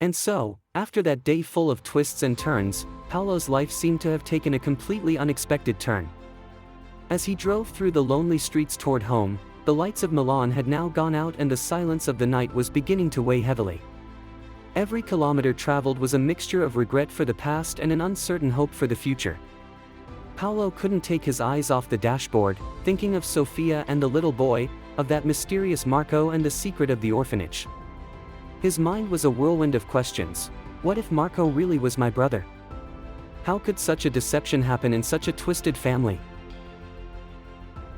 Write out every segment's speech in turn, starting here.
And so, after that day full of twists and turns, Paolo's life seemed to have taken a completely unexpected turn. As he drove through the lonely streets toward home, the lights of Milan had now gone out and the silence of the night was beginning to weigh heavily. Every kilometer traveled was a mixture of regret for the past and an uncertain hope for the future. Paolo couldn't take his eyes off the dashboard, thinking of Sofia and the little boy, of that mysterious Marco and the secret of the orphanage. His mind was a whirlwind of questions. What if Marco really was my brother? How could such a deception happen in such a twisted family?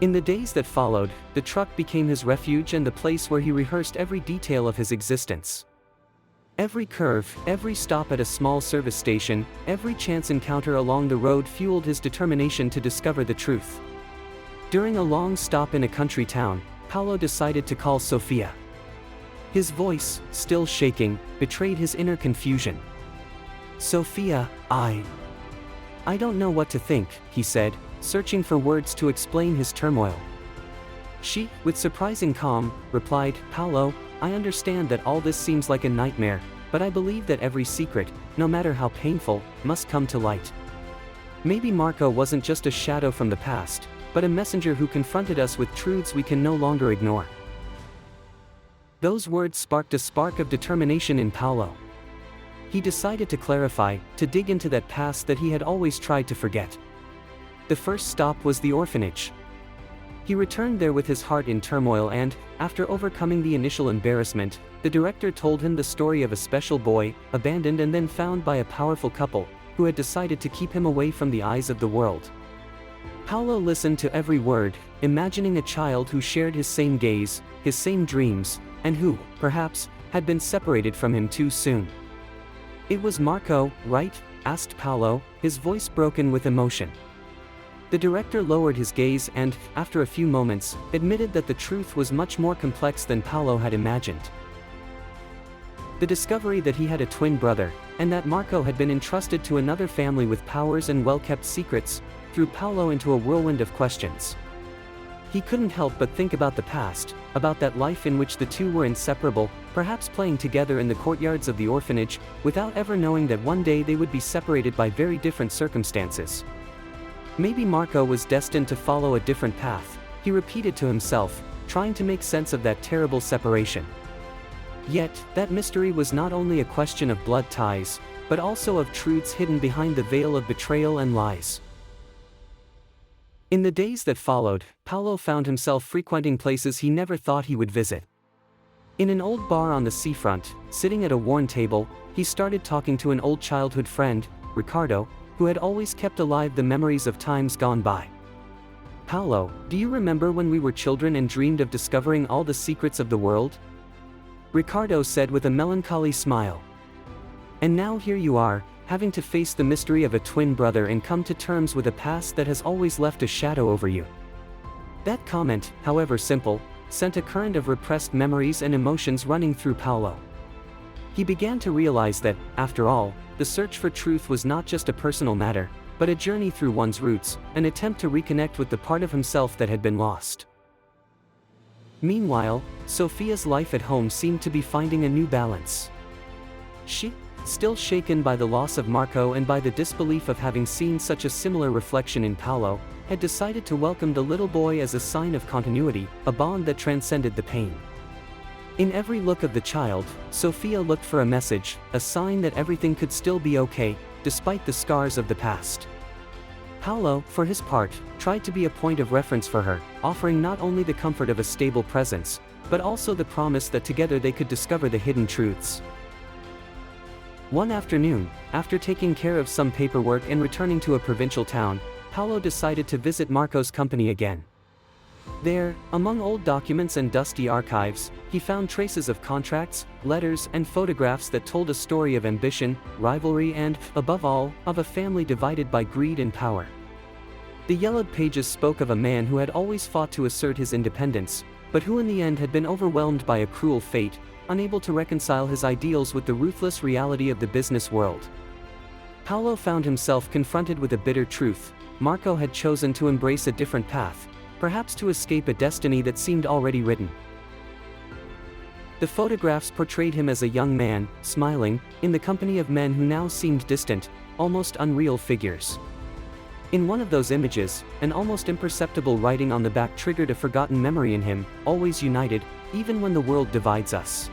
In the days that followed, the truck became his refuge and the place where he rehearsed every detail of his existence. Every curve, every stop at a small service station, every chance encounter along the road fueled his determination to discover the truth. During a long stop in a country town, Paolo decided to call Sofia. His voice, still shaking, betrayed his inner confusion. "Sofia, I don't know what to think," he said, searching for words to explain his turmoil. She, with surprising calm, replied, "Paolo, I understand that all this seems like a nightmare, but I believe that every secret, no matter how painful, must come to light. Maybe Marco wasn't just a shadow from the past, but a messenger who confronted us with truths we can no longer ignore." Those words sparked a spark of determination in Paolo. He decided to clarify, to dig into that past that he had always tried to forget. The first stop was the orphanage. He returned there with his heart in turmoil and, after overcoming the initial embarrassment, the director told him the story of a special boy, abandoned and then found by a powerful couple, who had decided to keep him away from the eyes of the world. Paolo listened to every word, imagining a child who shared his same gaze, his same dreams, and who, perhaps, had been separated from him too soon. "It was Marco, right?" asked Paolo, his voice broken with emotion. The director lowered his gaze and, after a few moments, admitted that the truth was much more complex than Paolo had imagined. The discovery that he had a twin brother, and that Marco had been entrusted to another family with powers and well-kept secrets, threw Paolo into a whirlwind of questions. He couldn't help but think about the past, about that life in which the two were inseparable, perhaps playing together in the courtyards of the orphanage, without ever knowing that one day they would be separated by very different circumstances. Maybe Marco was destined to follow a different path, he repeated to himself, trying to make sense of that terrible separation. Yet, that mystery was not only a question of blood ties, but also of truths hidden behind the veil of betrayal and lies. In the days that followed, Paolo found himself frequenting places he never thought he would visit. In an old bar on the seafront, sitting at a worn table, he started talking to an old childhood friend, Riccardo, who had always kept alive the memories of times gone by. "Paolo, do you remember when we were children and dreamed of discovering all the secrets of the world?" Riccardo said with a melancholy smile. "And now here you are, having to face the mystery of a twin brother and come to terms with a past that has always left a shadow over you." That comment, however simple, sent a current of repressed memories and emotions running through Paolo. He began to realize that, after all, the search for truth was not just a personal matter, but a journey through one's roots, an attempt to reconnect with the part of himself that had been lost. Meanwhile, Sofia's life at home seemed to be finding a new balance. She, still shaken by the loss of Marco and by the disbelief of having seen such a similar reflection in Paolo, had decided to welcome the little boy as a sign of continuity, a bond that transcended the pain. In every look of the child, Sofia looked for a message, a sign that everything could still be okay, despite the scars of the past. Paolo, for his part, tried to be a point of reference for her, offering not only the comfort of a stable presence, but also the promise that together they could discover the hidden truths. One afternoon, after taking care of some paperwork and returning to a provincial town, Paolo decided to visit Marco's company again. There, among old documents and dusty archives, he found traces of contracts, letters, and photographs that told a story of ambition, rivalry and, above all, of a family divided by greed and power. The yellowed pages spoke of a man who had always fought to assert his independence, but who in the end had been overwhelmed by a cruel fate, unable to reconcile his ideals with the ruthless reality of the business world. Paolo found himself confronted with a bitter truth: Marco had chosen to embrace a different path, perhaps to escape a destiny that seemed already written. The photographs portrayed him as a young man, smiling, in the company of men who now seemed distant, almost unreal figures. In one of those images, an almost imperceptible writing on the back triggered a forgotten memory in him: always united, even when the world divides us.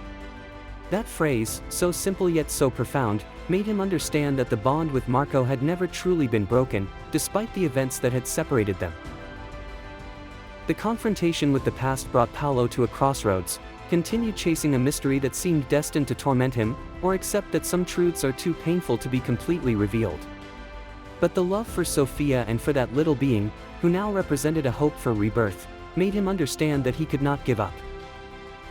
That phrase, so simple yet so profound, made him understand that the bond with Marco had never truly been broken, despite the events that had separated them. The confrontation with the past brought Paolo to a crossroads: continue chasing a mystery that seemed destined to torment him, or accept that some truths are too painful to be completely revealed. But the love for Sofia and for that little being, who now represented a hope for rebirth, made him understand that he could not give up.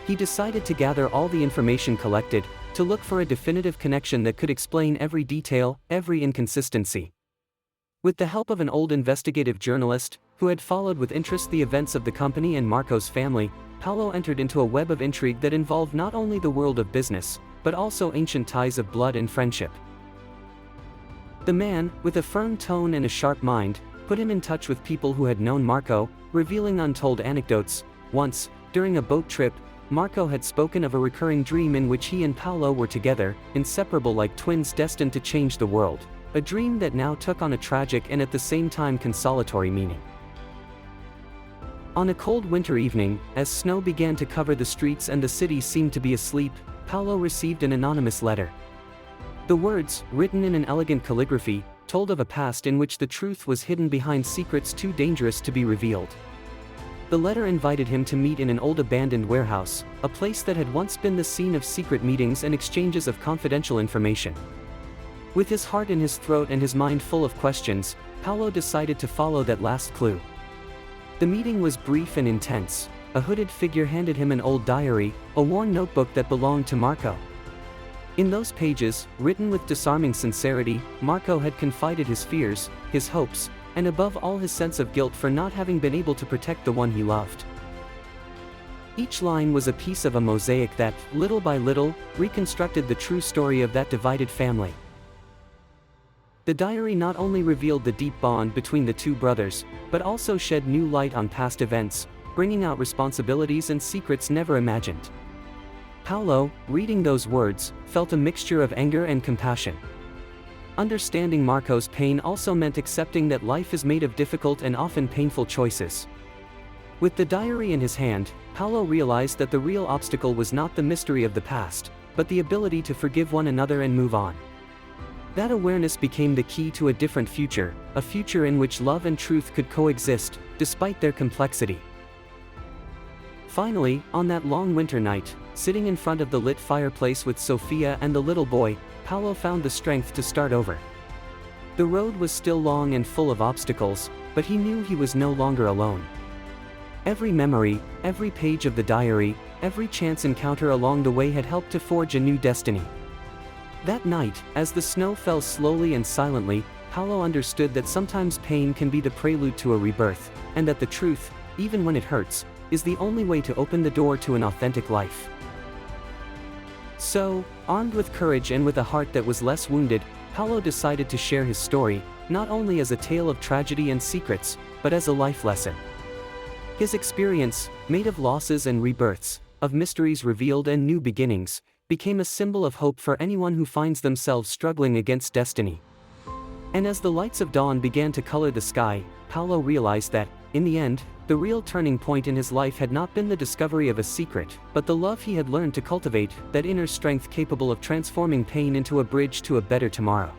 He decided to gather all the information collected, to look for a definitive connection that could explain every detail, every inconsistency. With the help of an old investigative journalist, who had followed with interest the events of the company and Marco's family, Paolo entered into a web of intrigue that involved not only the world of business, but also ancient ties of blood and friendship. The man, with a firm tone and a sharp mind, put him in touch with people who had known Marco, revealing untold anecdotes. Once, during a boat trip, Marco had spoken of a recurring dream in which he and Paolo were together, inseparable like twins destined to change the world, a dream that now took on a tragic and at the same time consolatory meaning. On a cold winter evening, as snow began to cover the streets and the city seemed to be asleep, Paolo received an anonymous letter. The words, written in an elegant calligraphy, told of a past in which the truth was hidden behind secrets too dangerous to be revealed. The letter invited him to meet in an old abandoned warehouse, a place that had once been the scene of secret meetings and exchanges of confidential information. With his heart in his throat and his mind full of questions, Paolo decided to follow that last clue. The meeting was brief and intense. A hooded figure handed him an old diary, a worn notebook that belonged to Marco. In those pages, written with disarming sincerity, Marco had confided his fears, his hopes, and above all his sense of guilt for not having been able to protect the one he loved. Each line was a piece of a mosaic that, little by little, reconstructed the true story of that divided family. The diary not only revealed the deep bond between the two brothers, but also shed new light on past events, bringing out responsibilities and secrets never imagined. Paolo, reading those words, felt a mixture of anger and compassion. Understanding Marco's pain also meant accepting that life is made of difficult and often painful choices. With the diary in his hand, Paolo realized that the real obstacle was not the mystery of the past, but the ability to forgive one another and move on. That awareness became the key to a different future, a future in which love and truth could coexist, despite their complexity. Finally, on that long winter night, sitting in front of the lit fireplace with Sofia and the little boy, Paolo found the strength to start over. The road was still long and full of obstacles, but he knew he was no longer alone. Every memory, every page of the diary, every chance encounter along the way had helped to forge a new destiny. That night, as the snow fell slowly and silently, Paolo understood that sometimes pain can be the prelude to a rebirth, and that the truth, even when it hurts, is the only way to open the door to an authentic life. So, armed with courage and with a heart that was less wounded, Paolo decided to share his story, not only as a tale of tragedy and secrets, but as a life lesson. His experience, made of losses and rebirths, of mysteries revealed and new beginnings, became a symbol of hope for anyone who finds themselves struggling against destiny. And as the lights of dawn began to color the sky, Paolo realized that, in the end, the real turning point in his life had not been the discovery of a secret, but the love he had learned to cultivate, that inner strength capable of transforming pain into a bridge to a better tomorrow.